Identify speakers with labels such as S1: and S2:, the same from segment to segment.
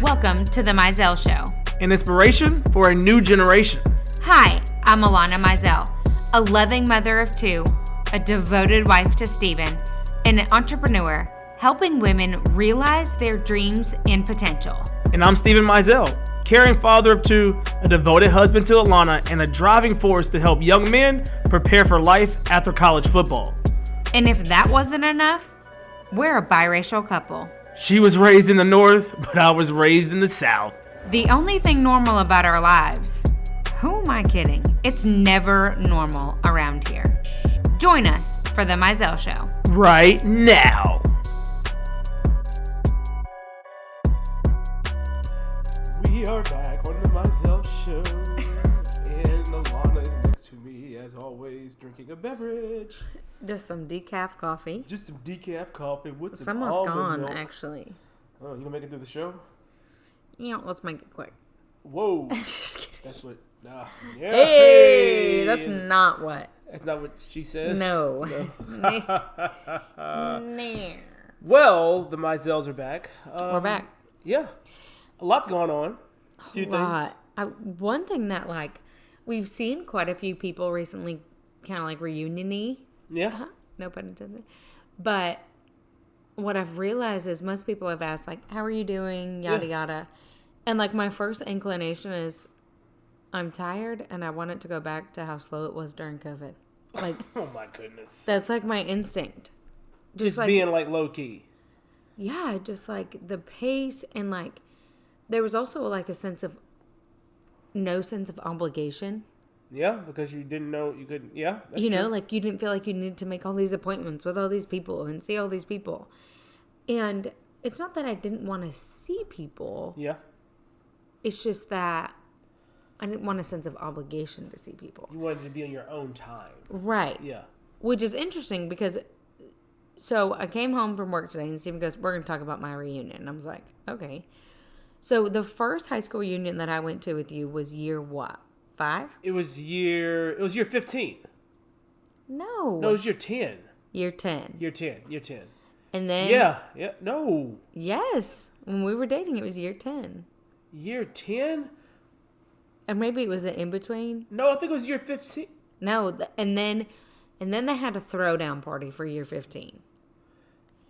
S1: Welcome to the Mizell Show.
S2: An inspiration for a new generation.
S1: Hi, I'm Alanna Mizell, a loving mother of two, a devoted wife to Steven, and an entrepreneur helping women realize their dreams and potential.
S2: And I'm Steven Mizell, caring father of two, a devoted husband to Alanna, and a driving force to help young men prepare for life after college football.
S1: And if that wasn't enough, we're a biracial couple.
S2: She was raised in the North, but I was raised in the South.
S1: The only thing normal about our lives. Who am I kidding? It's never normal around here. Join us for the Mizell Show.
S2: Right now. We are back on the Mizell Show. And Alanna is next to me, as always, drinking a beverage.
S1: Just some decaf coffee.
S2: Just some decaf coffee with
S1: It's
S2: some
S1: almost
S2: almond
S1: gone,
S2: milk.
S1: actually.
S2: Oh, you gonna make it through the show?
S1: Let's make it quick.
S2: Whoa.
S1: Just kidding.
S2: That's what. Nah. Yeah.
S1: Hey, that's not what.
S2: That's not what she says.
S1: No.
S2: No.
S1: Nah.
S2: Well, the Mizells are back.
S1: We're back.
S2: Yeah. A lot's going on. A few things.
S1: One thing that, we've seen quite a few people recently kind of reunion-y.
S2: Yeah.
S1: No pun intended. But what I've realized is most people have asked, how are you doing? Yada, yada. And, my first inclination is I'm tired and I want it to go back to how slow it was during COVID.
S2: Oh, my goodness.
S1: That's, my instinct.
S2: Just being, low-key.
S1: Yeah, just, the pace and, there was also, a sense of no sense of obligation.
S2: Yeah, because you didn't know you couldn't. Yeah.
S1: You know, you didn't feel like you needed to make all these appointments with all these people and see all these people. And it's not that I didn't want to see people.
S2: Yeah.
S1: It's just that I didn't want a sense of obligation to see people.
S2: You wanted to be on your own time.
S1: Right.
S2: Yeah.
S1: Which is interesting because, so I came home from work today and Steven goes, we're going to talk about my reunion. And I was like, okay. So the first high school reunion that I went to with you was year what? 5?
S2: It was year 15.
S1: No.
S2: No, it was year 10.
S1: Year 10.
S2: Year 10.
S1: And then.
S2: Yeah. No.
S1: Yes. When we were dating, it was year 10.
S2: Year 10?
S1: And maybe it was an in-between.
S2: No, I think it was year 15.
S1: No. And then they had a throwdown party for year 15.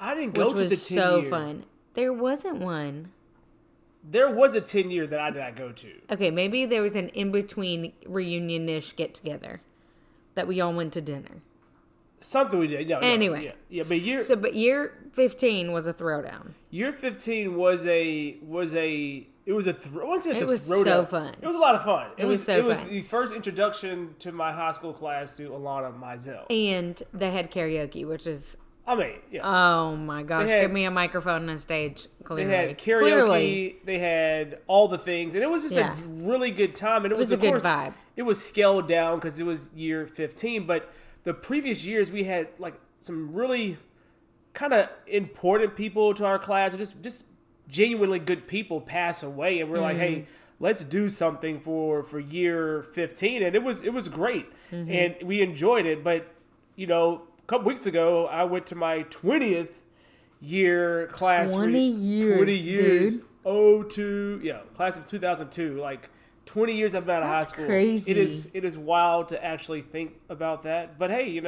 S2: I didn't go to the 10 year.
S1: Which was so fun. There wasn't one.
S2: There was a 10 year that I did not go to.
S1: Okay, maybe there was an in-between reunion-ish get-together that we all went to dinner.
S2: Something we did.
S1: Anyway.
S2: Yeah, but
S1: year 15 was a throwdown.
S2: Year 15 was a
S1: so fun.
S2: It was a lot of fun.
S1: It was
S2: fun.
S1: fun.
S2: The first introduction to my high school class to Alanna Mizell.
S1: And they had karaoke, which is...
S2: yeah.
S1: Oh my gosh! Give me a microphone and a stage. Clearly,
S2: they had karaoke. They had all the things, and it was just a really good time. And it was
S1: a good vibe.
S2: It was scaled down because it was year 15. But the previous years, we had some really kind of important people to our class, just genuinely good people pass away, and we're like, hey, let's do something for year 15, and it was great, and we enjoyed it. But a couple weeks ago, I went to my 20th year class.
S1: 20 years.
S2: 20 years. Dude. Class of 2002. 20 years I've been out of high school.
S1: Crazy.
S2: It is wild to actually think about that. But hey,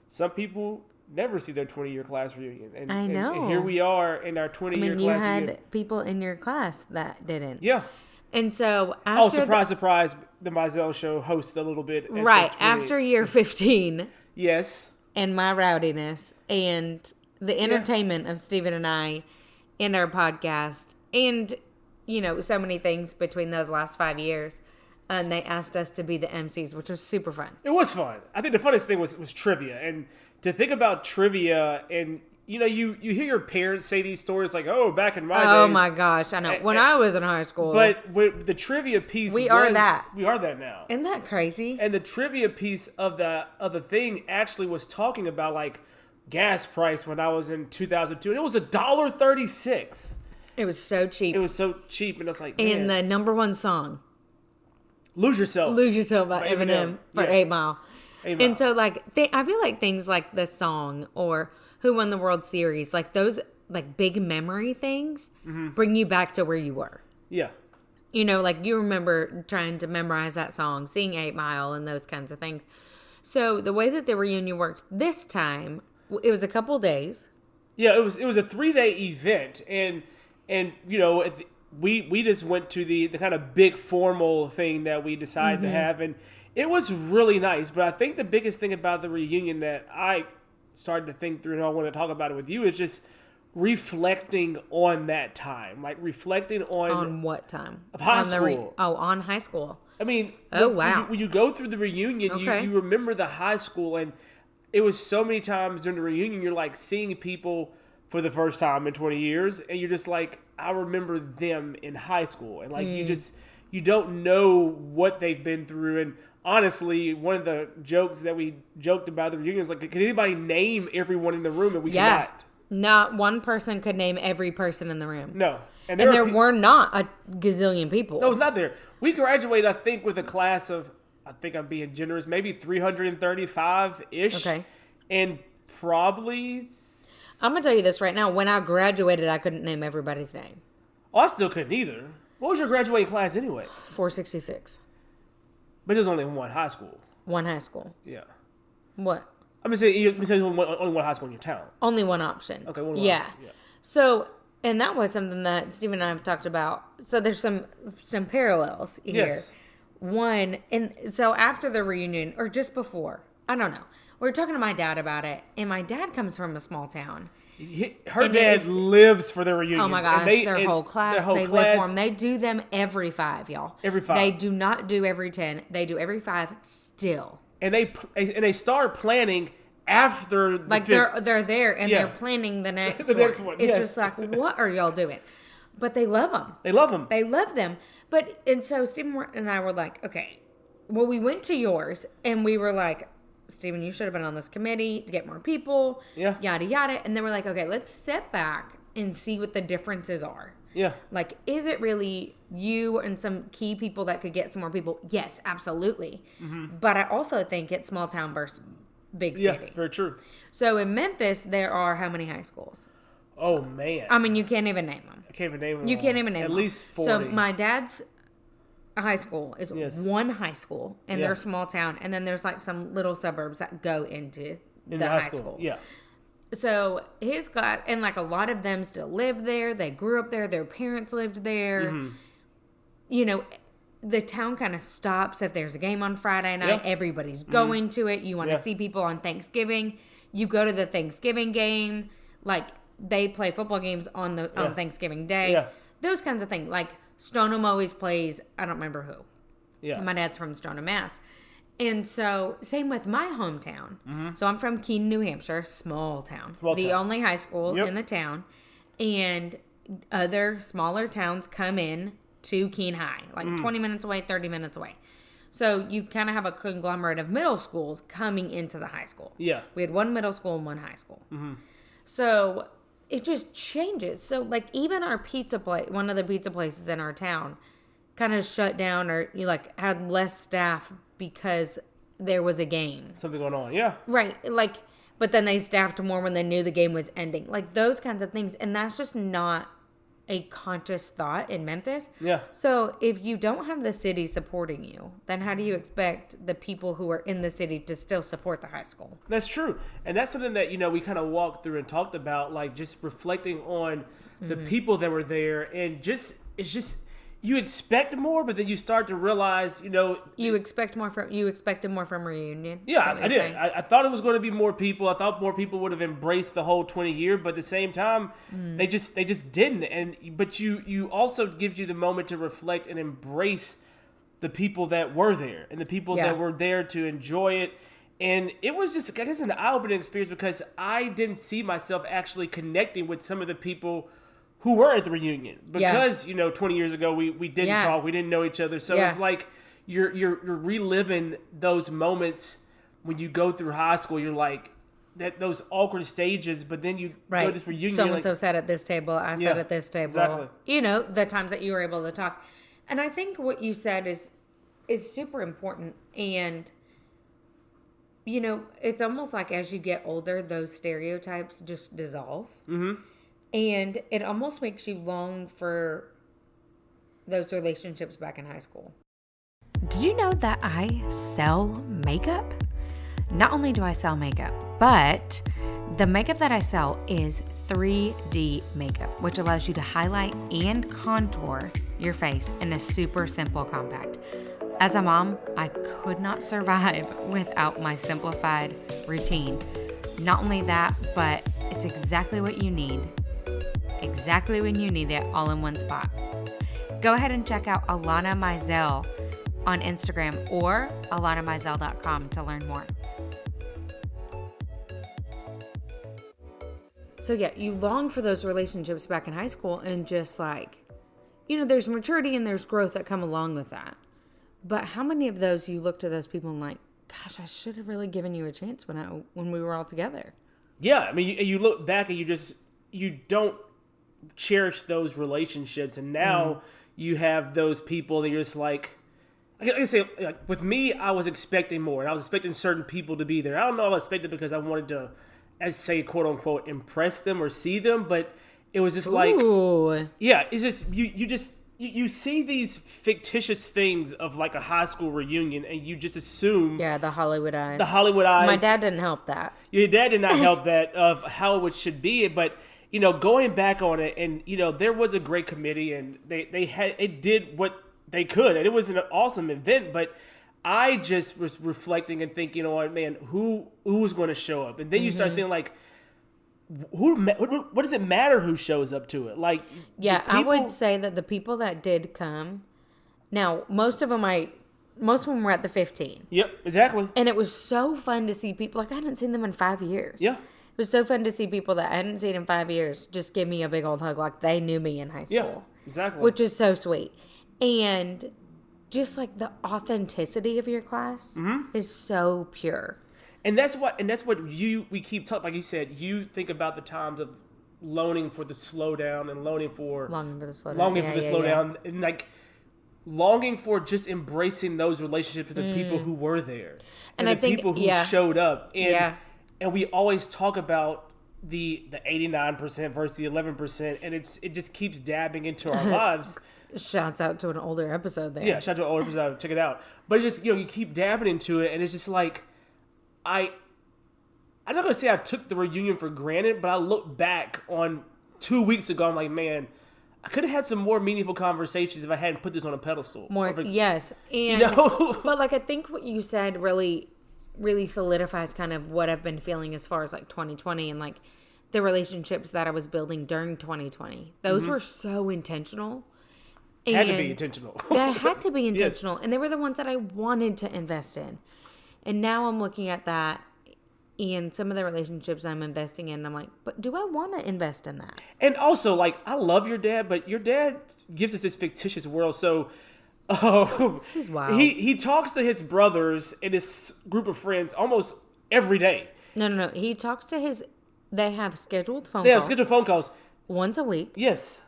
S2: some people never see their 20-year class reunion. And,
S1: I know.
S2: And here we are in our 20-year class
S1: you had
S2: reunion.
S1: people in your class that didn't.
S2: Yeah.
S1: And so after
S2: surprise, the Mizell Show hosts a little bit.
S1: After year 15.
S2: Yes.
S1: And my rowdiness and the entertainment of Steven and I and our podcast and, so many things between those last 5 years. And they asked us to be the MCs, which was super fun.
S2: It was fun. I think the funniest thing was trivia. And to think about trivia and, you hear your parents say these stories back in my days.
S1: Oh my gosh, I know. When I was in high school.
S2: But with the trivia piece,
S1: we are that
S2: now.
S1: Isn't that crazy?
S2: And the trivia piece of the thing actually was talking about gas price when I was in 2002, and it was $1.36.
S1: It was so cheap.
S2: It was so cheap, and I was like,
S1: man.
S2: And
S1: the number one song,
S2: "Lose Yourself,"
S1: by Eminem for 8 Mile. And so, I feel like things like this song or Who Won the World Series, those like big memory things bring you back to where you were.
S2: Yeah.
S1: You know, like you remember trying to memorize that song, seeing 8 Mile and those kinds of things. So the way that the reunion worked this time, it was a couple days.
S2: Yeah, it was a 3-day event, and you know we just went to the kind of big formal thing that we decided to have, and it was really nice. But I think the biggest thing about the reunion that I started to think through, and I want to talk about it with you, is just reflecting on that time, like reflecting
S1: On what time?
S2: Of high school.
S1: On high school.
S2: I mean,
S1: wow.
S2: When you go through the reunion, you remember the high school, and it was so many times during the reunion, you're like seeing people for the first time in 20 years, and you're just like, I remember them in high school, and like you don't know what they've been through. And honestly, one of the jokes that we joked about the reunion is like, can anybody name everyone in the room? And we cannot.
S1: Not one person could name every person in the room.
S2: No.
S1: And there were not a gazillion people.
S2: No, it's not there. We graduated, I think, with a class of, I think I'm being generous, maybe 335-ish.
S1: Okay.
S2: And probably...
S1: I'm going to tell you this right now. When I graduated, I couldn't name everybody's name.
S2: Oh, I still couldn't either. What was your graduating class anyway?
S1: 466.
S2: But there's only one high school.
S1: One high school.
S2: Yeah.
S1: What?
S2: I'm saying there's only one high school in your town.
S1: Only one option.
S2: Okay, one
S1: yeah.
S2: option. Yeah.
S1: So, and that was something that Steven and I have talked about. So there's some parallels here.
S2: Yes.
S1: One, and so after the reunion, or just before, I don't know. We were talking to my dad about it, and my dad comes from a small town.
S2: Her dad lives for the reunions.
S1: Oh my gosh, their whole class, they live for them. They do them every 5, y'all.
S2: Every 5.
S1: They do not do every 10. They do every 5 still.
S2: And they start planning after the
S1: like
S2: 5th.
S1: they're there and they're planning the next
S2: next
S1: one.
S2: one.
S1: It's
S2: Yes.
S1: just like, what are y'all doing? But they love them.
S2: They love them.
S1: They love them. But and so Steven and I were like, okay, well, we went to yours and we were like, Steven, you should have been on this committee to get more people.
S2: Yeah.
S1: Yada yada. And then we're like, okay, let's step back and see what the differences are.
S2: Yeah.
S1: Like, is it really you and some key people that could get some more people? Yes, absolutely. But I also think it's small town versus big city.
S2: Yeah, very true.
S1: So in Memphis, there are how many high schools?
S2: Oh, man.
S1: I mean, you can't even name them.
S2: I can't even name them.
S1: You can't even name them.
S2: At least 40.
S1: So my dad's high school is one high school, and they're a small town. And then there's like some little suburbs that go into the high school.
S2: Yeah.
S1: So his got, and like a lot of them still live there. They grew up there. Their parents lived there. You know, the town kind of stops if there's a game on Friday night. Everybody's going to it. You want to see people on Thanksgiving. You go to the Thanksgiving game. Like, they play football games on Thanksgiving Day.
S2: Yeah.
S1: Those kinds of things. Like, Stoneham always plays, I don't remember who.
S2: Yeah.
S1: My dad's from Stoneham, Mass. And so, same with my hometown. So, I'm from Keene, New Hampshire, small town. The only high school in the town. And other smaller towns come in to Keene High, like 20 minutes away, 30 minutes away. So, you kind of have a conglomerate of middle schools coming into the high school.
S2: Yeah.
S1: We had one middle school and one high school. So, it just changes. So, like, even our pizza place, one of the pizza places in our town, kind of shut down, or you like had less staff because there was a game.
S2: Something going on. Yeah.
S1: Right. Like, but then they staffed more when they knew the game was ending. Like, those kinds of things. And that's just not a conscious thought in Memphis.
S2: Yeah.
S1: So if you don't have the city supporting you, then how do you expect the people who are in the city to still support the high school?
S2: That's true. And that's something that, you know, we kind of walked through and talked about, like just reflecting on the people that were there, and it's just you expect more, but then you start to realize, you know,
S1: you expected more from reunion.
S2: Yeah, I did. I thought it was going to be more people. I thought more people would have embraced the whole 20 year, but at the same time, they just didn't. But you also gives you the moment to reflect and embrace the people that were there and the people that were there to enjoy it. And it was just, I guess, an eye-opening experience, because I didn't see myself actually connecting with some of the people who were at the reunion, because you know, 20 years ago we didn't talk, we didn't know each other, so it's like you're reliving those moments when you go through high school. You're like those awkward stages, but then you go to this reunion.
S1: So and so sat at this table, I sat at this table.
S2: Exactly.
S1: You know, the times that you were able to talk, and I think what you said is super important. And you know, it's almost like as you get older, those stereotypes just dissolve. And it almost makes you long for those relationships back in high school. Did you know that I sell makeup? Not only do I sell makeup, but the makeup that I sell is 3D makeup, which allows you to highlight and contour your face in a super simple compact. As a mom, I could not survive without my simplified routine. Not only that, but it's exactly what you need. Exactly when you need it, all in one spot. Go ahead and check out Alanna Mizell on Instagram or alannamizell.com to learn more. So yeah, you long for those relationships back in high school, and just like, there's maturity and there's growth that come along with that. But how many of those you look to those people and like, gosh, I should have really given you a chance when we were all together. Yeah,
S2: I mean, you look back and you don't cherish those relationships, and now you have those people that you're just like I say, like, with me, I was expecting more, and I was expecting certain people to be there. I don't know if I expected because I wanted to, as say, quote unquote, impress them or see them, but it was just like, yeah, it's just you see these fictitious things of like a high school reunion, and you just assume,
S1: the Hollywood eyes.
S2: My
S1: dad didn't help that.
S2: Your dad did not help that of how it should be, but going back on it, and there was a great committee, and it did what they could, and it was an awesome event, but I just was reflecting and thinking on, man, who's going to show up? And then you start thinking like, what does it matter who shows up to it? Like,
S1: yeah, I would say that the people that did come, now most of them were at the 15.
S2: Yep, exactly.
S1: And it was so fun to see people, like I hadn't seen them in 5 years.
S2: Yeah.
S1: It was so fun to see people that I hadn't seen in 5 years just give me a big old hug like they knew me in high school.
S2: Yeah, exactly.
S1: Which is so sweet. And just like the authenticity of your class is so pure.
S2: And that's what we keep talking, like you said, you think about the times of longing for the slowdown and longing for the slowdown and like longing for just embracing those relationships with the people who were there and the people who showed up. And we always talk about the 89% versus the 11%, and it just keeps dabbing into our lives.
S1: Shouts out to an older episode there.
S2: Yeah, shout out to an older episode. Check it out. But it's just, you keep dabbing into it, and it's just like, I'm not going to say I took the reunion for granted, but I look back on 2 weeks ago, I'm like, man, I could have had some more meaningful conversations if I hadn't put this on a pedestal.
S1: Yes. And, but like, I think what you said really, really solidifies kind of what I've been feeling as far as like 2020 and like the relationships that I was building during 2020. Those were so intentional.
S2: They had to be intentional.
S1: They had to be intentional.
S2: Yes.
S1: And they were the ones that I wanted to invest in. And now I'm looking at that and some of the relationships I'm investing in. I'm like, but do I want to invest in that?
S2: And also, like, I love your dad, but your dad gives us this fictitious world. So
S1: he's wild.
S2: He talks to his brothers and his group of friends almost every day.
S1: No. He talks to they have scheduled phone calls.
S2: They have scheduled phone calls.
S1: Once a week.
S2: Yes.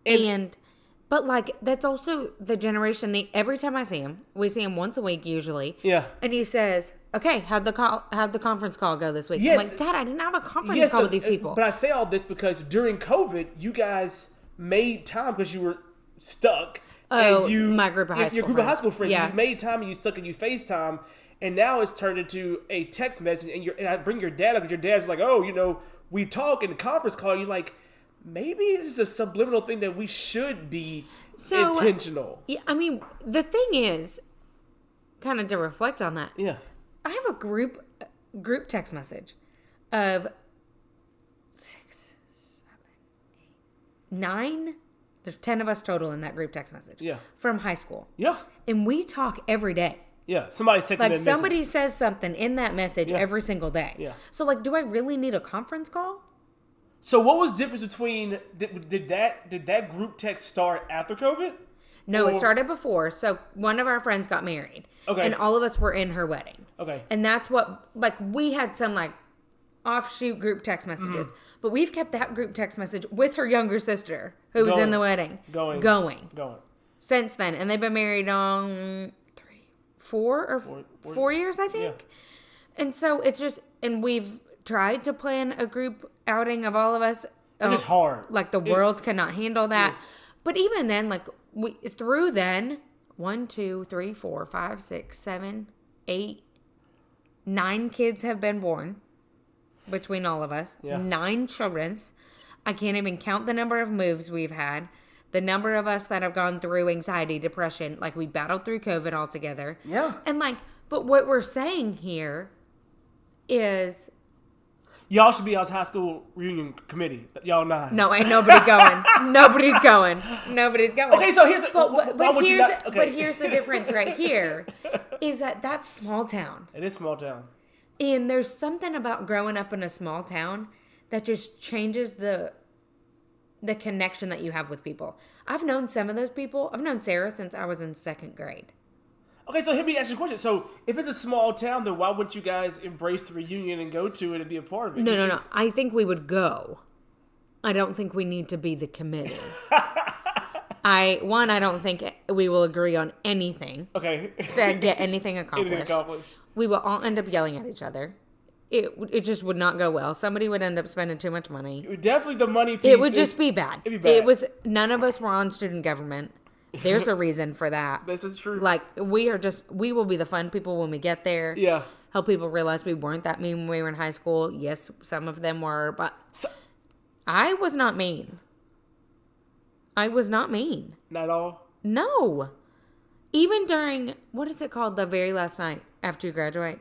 S1: But, like, that's also the generation. Every time I see him, we see him once a week usually.
S2: Yeah.
S1: And he says, okay, how'd the conference call go this week?
S2: Yes.
S1: I'm like, Dad, I didn't have a conference call with these people.
S2: But I say all this because during COVID, you guys made time because you were stuck.
S1: Oh, my group of high school friends.
S2: Your group of high school friends.
S1: Yeah.
S2: You made time and you stuck and you FaceTime. And now it's turned into a text message. And I bring your dad up because your dad's like, oh, we talk in the conference call. You're like, maybe this is a subliminal thing that we should be intentional.
S1: Yeah, I mean, the thing is, kind of to reflect on that.
S2: Yeah.
S1: I have a group text message of 6, 7, 8, 9. There's 10 of us total in that group text message.
S2: Yeah.
S1: From high school.
S2: Yeah.
S1: And we talk every day.
S2: Yeah. Somebody's texting
S1: like somebody says something in that message every single day.
S2: Yeah.
S1: So like, do I really need a conference call?
S2: So what was the difference between did that group text start after COVID?
S1: No, it started before. So one of our friends got married.
S2: Okay.
S1: And all of us were in her wedding.
S2: Okay.
S1: And that's what, like, we had some like offshoot group text messages, but we've kept that group text message with her younger sister who was in the wedding. Going. Since then. And they've been married on 4 years, I think. Yeah. And so it's just, and we've tried to plan a group outing of all of us
S2: It's just hard.
S1: Like the world cannot handle that.
S2: Yes.
S1: But even then, like through then, 1, 2, 3, 4, 5, 6, 7, 8, 9 kids have been born between all of us.
S2: Yeah.
S1: 9 children's. I can't even count the number of moves we've had. The number of us that have gone through anxiety, depression, like we battled through COVID all together.
S2: Yeah.
S1: And like, but what we're saying here is,
S2: y'all should be our high school reunion committee. Y'all 9.
S1: no, ain't nobody going. Nobody's going. Nobody's going.
S2: Okay, so here's
S1: but here's the difference right here is that that's small town.
S2: It is small town.
S1: And there's something about growing up in a small town that just changes the connection that you have with people. I've known some of those people. I've known Sarah since I was in 2nd grade.
S2: Okay, so let me ask you a question. So if it's a small town, then why wouldn't you guys embrace the reunion and go to it and be a part of it?
S1: No. I think we would go. I don't think we need to be the committee. I don't think we will agree on anything.
S2: Okay.
S1: To get anything accomplished. We will all end up yelling at each other. It just would not go well. Somebody would end up spending too much money.
S2: Definitely the money piece.
S1: It would just be bad.
S2: It'd be bad.
S1: None of us were on student government. There's a reason for that.
S2: This is true.
S1: Like, we will be the fun people when we get there.
S2: Yeah.
S1: Help people realize we weren't that mean when we were in high school. Yes, some of them were, but I was not mean.
S2: Not at all?
S1: No. Even during, what is it called, the very last night after you graduate?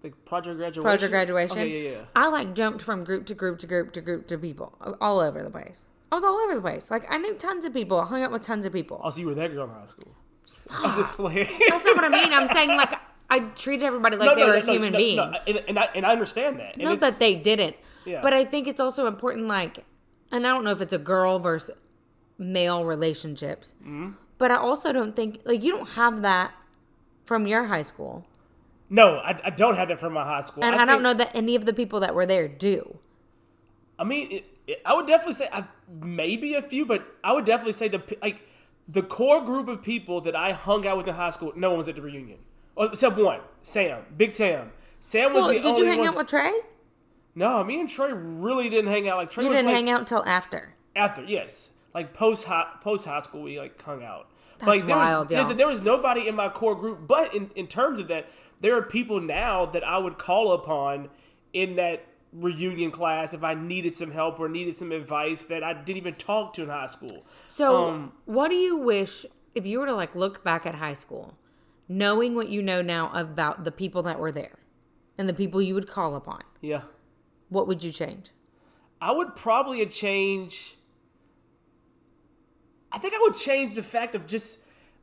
S2: The project graduation?
S1: Project graduation.
S2: Okay, yeah.
S1: I jumped from group to group to group to group to people all over the place. I was all over the place. Like, I knew tons of people. I hung out with tons of people.
S2: Oh, so you were that girl in high school.
S1: Stop.
S2: I'm just playing.
S1: That's not what I mean. I'm saying, like, I treated everybody like they were a human being.
S2: No, and I understand that.
S1: Not that they didn't.
S2: Yeah.
S1: But I think it's also important, like, and I don't know if it's a girl versus male relationships, but I also don't think, like, you don't have that from your high school.
S2: No, I don't have that from my high school.
S1: And I don't know that any of the people that were there do.
S2: I mean, I would definitely say maybe a few, but I would definitely say the core group of people that I hung out with in high school, no one was at the reunion. Except one, Sam, Big Sam. Sam was the only one.
S1: Did you hang out with Trey?
S2: No, me and Trey really didn't hang out. Like Trey
S1: you
S2: was
S1: didn't
S2: like,
S1: hang out until after.
S2: After, yes, like post high school, we like hung out.
S1: That's
S2: like,
S1: wild, y'all.
S2: There was nobody in my core group, but in terms of that, there are people now that I would call upon in that reunion class if I needed some help or needed some advice that I didn't even talk to in high school.
S1: So, what do you wish, if you were to like look back at high school, knowing what you know now about the people that were there and the people you would call upon?
S2: Yeah.
S1: What would you change?
S2: I would probably change. I think I would change the fact of just,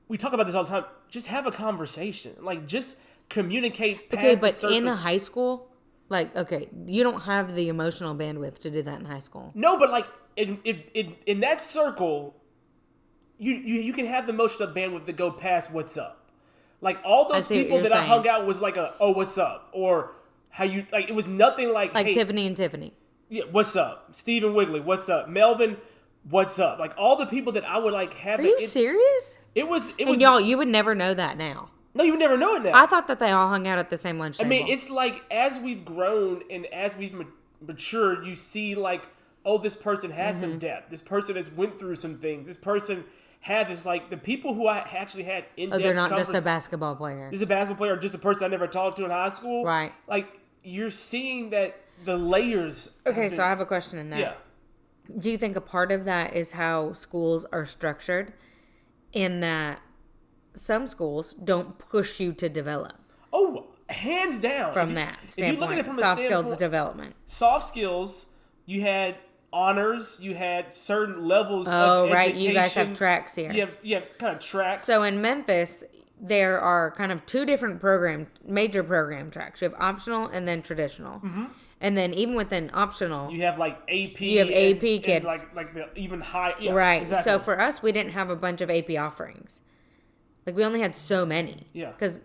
S2: we talk about this all the time, just have a conversation. Like, just communicate past the surface.
S1: In a high school, like, okay, you don't have the emotional bandwidth to do that in high school.
S2: No, but like, in that circle, you can have the emotional bandwidth to go past what's up. Like, all those people that I hung out was like oh, what's up? Or how you, like, it was nothing like hey,
S1: Tiffany and Tiffany.
S2: Yeah, what's up? Stephen Wigley, what's up? Melvin, what's up? Like, all the people that I would like have.
S1: Are you serious?
S2: It was.
S1: And y'all, you would never know that now.
S2: No, you would never know it now.
S1: I thought that they all hung out at the same lunch table.
S2: I mean, it's like, as we've grown and as we've matured, you see like, oh, this person has some depth. This person has went through some things. This person had this, like, the people who I actually had in-depth
S1: they're not just a basketball player.
S2: Just a basketball player or just a person I never talked to in high school.
S1: Right.
S2: Like, you're seeing that the layers.
S1: Okay, so I have a question in that.
S2: Yeah.
S1: Do you think a part of that is how schools are structured in that some schools don't push you to develop?
S2: Oh, hands down.
S1: From that standpoint. If you look at it from soft skills development.
S2: Soft skills, you had honors, you had certain levels of
S1: education. Oh, right.
S2: Education.
S1: You guys have tracks here.
S2: You have kind of tracks.
S1: So in Memphis, there are kind of two different major program tracks. You have optional and then traditional. Mm-hmm. And then even within optional,
S2: you have like AP.
S1: You have AP kids.
S2: And like the even high. Yeah,
S1: right.
S2: Exactly.
S1: So for us, we didn't have a bunch of AP offerings. Like, we only had so many.
S2: Yeah.
S1: Because,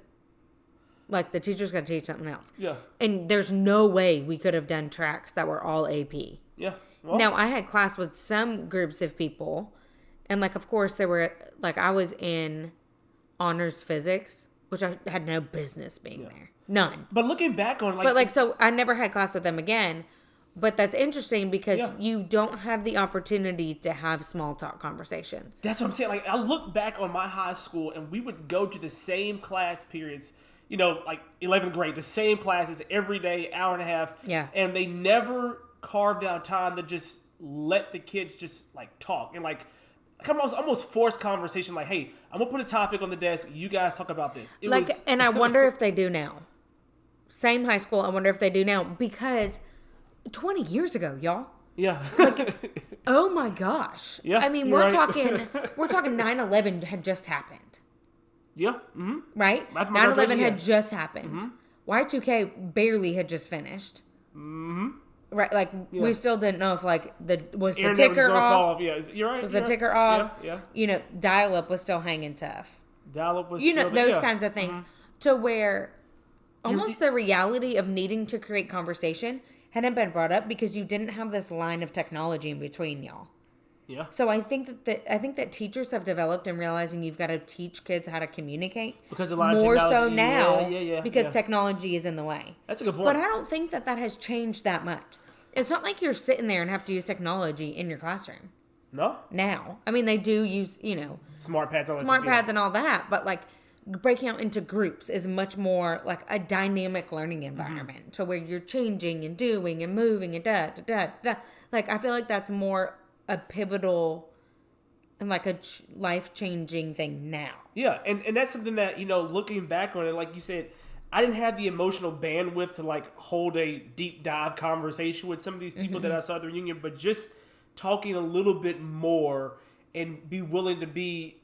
S1: like, the teacher's got to teach something else.
S2: Yeah.
S1: And there's no way we could have done tracks that were all AP.
S2: Yeah. Well,
S1: now, I had class with some groups of people. And, like, of course, there were, like, I was in honors physics, which I had no business being there. None.
S2: But looking back on, like...
S1: But, like, so I never had class with them again. But that's interesting because you don't have the opportunity to have small talk conversations.
S2: That's what I'm saying. Like, I look back on my high school, and we would go to the same class periods, you know, like 11th grade, the same classes every day, hour and a half.
S1: Yeah.
S2: And they never carved out time to just let the kids just, like, talk. And, like, almost forced conversation. Like, hey, I'm going to put a topic on the desk. You guys talk about this.
S1: And I wonder if they do now. Same high school. I wonder if they do now. Because 20 years ago, y'all.
S2: Yeah.
S1: Like, oh my gosh.
S2: Yeah.
S1: I mean, we're talking 9/11 had just happened.
S2: Yeah. Mm-hmm.
S1: Right? 9/11 had just happened. Mm-hmm. Y2K barely had just finished. Mm-hmm. Right? Like, we still didn't know if, like, the ticker off.
S2: Yeah, you're right.
S1: Was the ticker off?
S2: Yeah.
S1: You know, dial-up was still hanging tough.
S2: Dial-up was
S1: those kinds of things. To where almost the reality of needing to create conversation hadn't been brought up because you didn't have this line of technology in between y'all.
S2: Yeah.
S1: So I think that teachers have developed in realizing you've got to teach kids how to communicate
S2: because a lot of
S1: more
S2: technology,
S1: so now because
S2: yeah.
S1: technology is in the way.
S2: That's a good point.
S1: But I don't think that has changed that much. It's not like you're sitting there and have to use technology in your classroom.
S2: No.
S1: Now, I mean, they do use
S2: smart pads
S1: and all that, but like breaking out into groups is much more like a dynamic learning environment to where you're changing and doing and moving and da da da da. Like, I feel like that's more a pivotal and like a life-changing thing now.
S2: Yeah, and that's something that, looking back on it, like you said, I didn't have the emotional bandwidth to like hold a deep dive conversation with some of these people that I saw at the reunion, but just talking a little bit more and be willing to be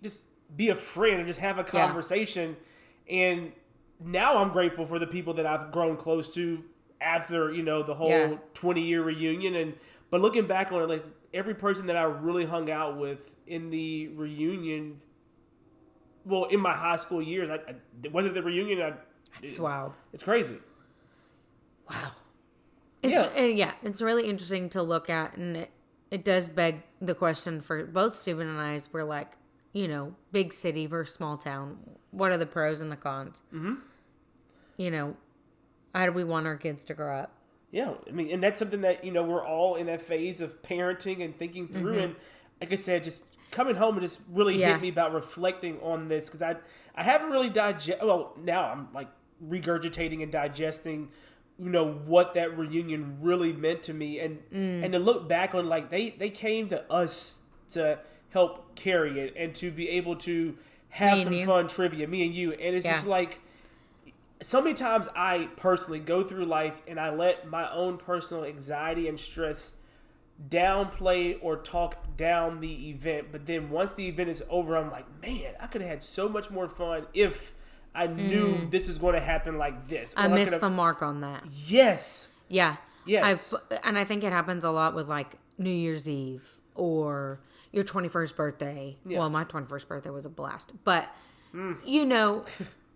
S2: a friend and just have a conversation. Yeah. And now I'm grateful for the people that I've grown close to after, the whole 20-year reunion. But looking back on it, like every person that I really hung out with in the reunion, well, in my high school years, it wasn't the reunion.
S1: That's wild.
S2: It's crazy.
S1: Wow. It's really interesting to look at, and it does beg the question for both Steven and I, as we're like, big city versus small town. What are the pros and the cons? Mm-hmm. How do we want our kids to grow up?
S2: Yeah, I mean, and that's something that, we're all in that phase of parenting and thinking through. And like I said, just coming home and just really hit me about reflecting on this, because I haven't really now I'm like regurgitating and digesting, what that reunion really meant to me, and to look back on, like, they came to us to help carry it and to be able to have some fun trivia, me and you, and it's just like, so many times I personally go through life and I let my own personal anxiety and stress downplay or talk down the event. But then once the event is over, I'm like, man, I could have had so much more fun if I knew this was going to happen like this.
S1: I missed the mark on that.
S2: Yes.
S1: Yeah.
S2: Yes.
S1: And I think it happens a lot with like New Year's Eve or your 21st birthday. Yeah. Well, my 21st birthday was a blast. But,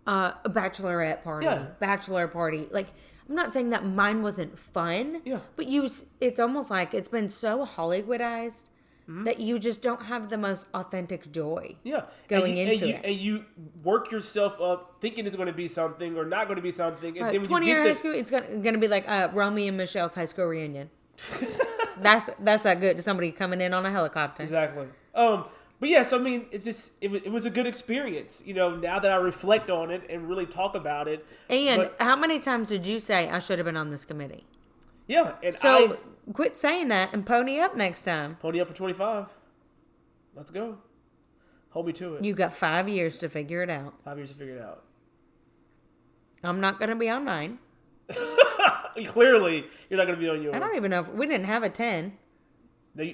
S1: a bachelorette party, bachelor party. Like, I'm not saying that mine wasn't fun.
S2: Yeah.
S1: But it's almost like it's been so Hollywoodized that you just don't have the most authentic joy.
S2: Yeah.
S1: Going into it.
S2: And you work yourself up thinking it's going to be something or not going to be something. And then when
S1: 20-year high school, it's going to be like Romeo and Michelle's high school reunion. That's that good to somebody coming in on a helicopter.
S2: Exactly. But yes, I mean, it's just it was a good experience, now that I reflect on it and really talk about it.
S1: And how many times did you say I should have been on this committee?
S2: Yeah, and
S1: so quit saying that and pony up next time.
S2: Pony up for 25. Let's go. Hold me to it.
S1: You got 5 years to figure it out.
S2: 5 years to figure it out.
S1: I'm not going to be on mine.
S2: Clearly, you're not going to be on yours.
S1: I don't even know if we didn't have a 10.
S2: No,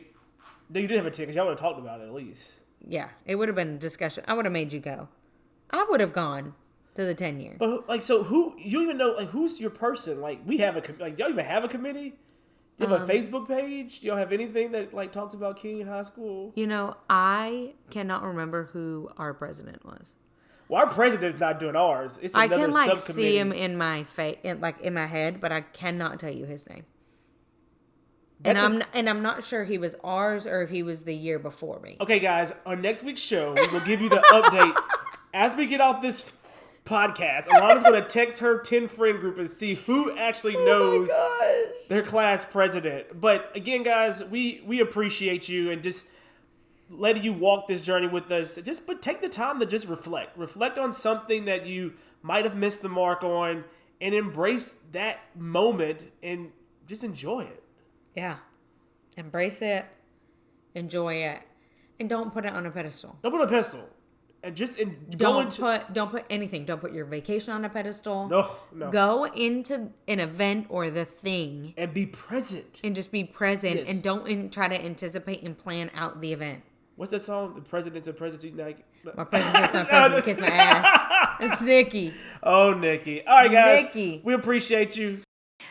S2: you did have a 10 because y'all would have talked about it at least.
S1: Yeah, it would have been a discussion. I would have made you go. I would have gone to the 10-year.
S2: But like, so who? You don't even know like who's your person? Like, we have y'all even have a committee? Do you have a Facebook page? Do y'all have anything that like talks about King in high school?
S1: I cannot remember who our president was.
S2: Well, our president's not doing ours. It's another
S1: I can like
S2: subcommittee.
S1: see him in my in my head, but I cannot tell you his name. I'm not sure he was ours or if he was the year before me.
S2: Okay, guys, on next week's show, we will give you the update after we get off this podcast. Alana's going to text her 10 friend group and see who actually knows their class president. But again, guys, we appreciate you and just letting you walk this journey with us. But take the time to just reflect. Reflect on something that you might have missed the mark on and embrace that moment and just enjoy it.
S1: Yeah. Embrace it. Enjoy it. And don't put it on a pedestal.
S2: Don't put it on a pedestal. And just
S1: don't put anything. Don't put your vacation on a pedestal.
S2: No.
S1: Go into an event or the thing.
S2: And be present.
S1: And just be present. Yes. And don't try to anticipate and plan out the event.
S2: What's that song? The President's a President.
S1: My president's my president. Kiss my ass. It's Nikki.
S2: Oh, Nikki. All right, guys.
S1: Nikki.
S2: We appreciate you.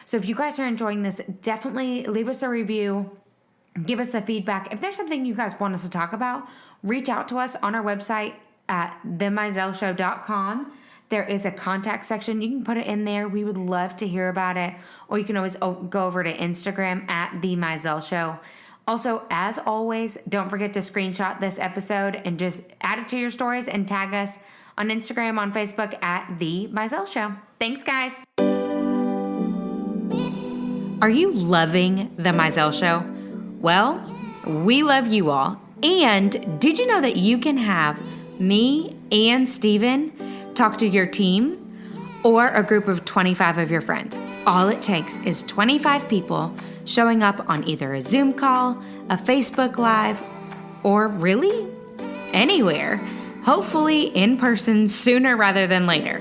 S1: So if you guys are enjoying this, definitely leave us a review. Give us the feedback. If there's something you guys want us to talk about, reach out to us on our website at themizellshow.com. There is a contact section. You can put it in there. We would love to hear about it. Or you can always go over to Instagram at The Mizell Show. Also, as always, don't forget to screenshot this episode and just add it to your stories and tag us on Instagram, on Facebook at The Mizell Show. Thanks, guys. Are you loving The Mizell Show? Well, we love you all. And did you know that you can have me and Steven talk to your team or a group of 25 of your friends? All it takes is 25 people showing up on either a Zoom call, a Facebook Live, or really anywhere. Hopefully in person sooner rather than later.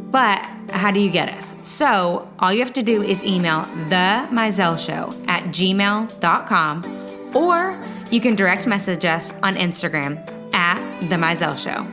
S1: But how do you get us? So all you have to do is email themizellshow@gmail.com, or you can direct message us on Instagram at The Mizell Show.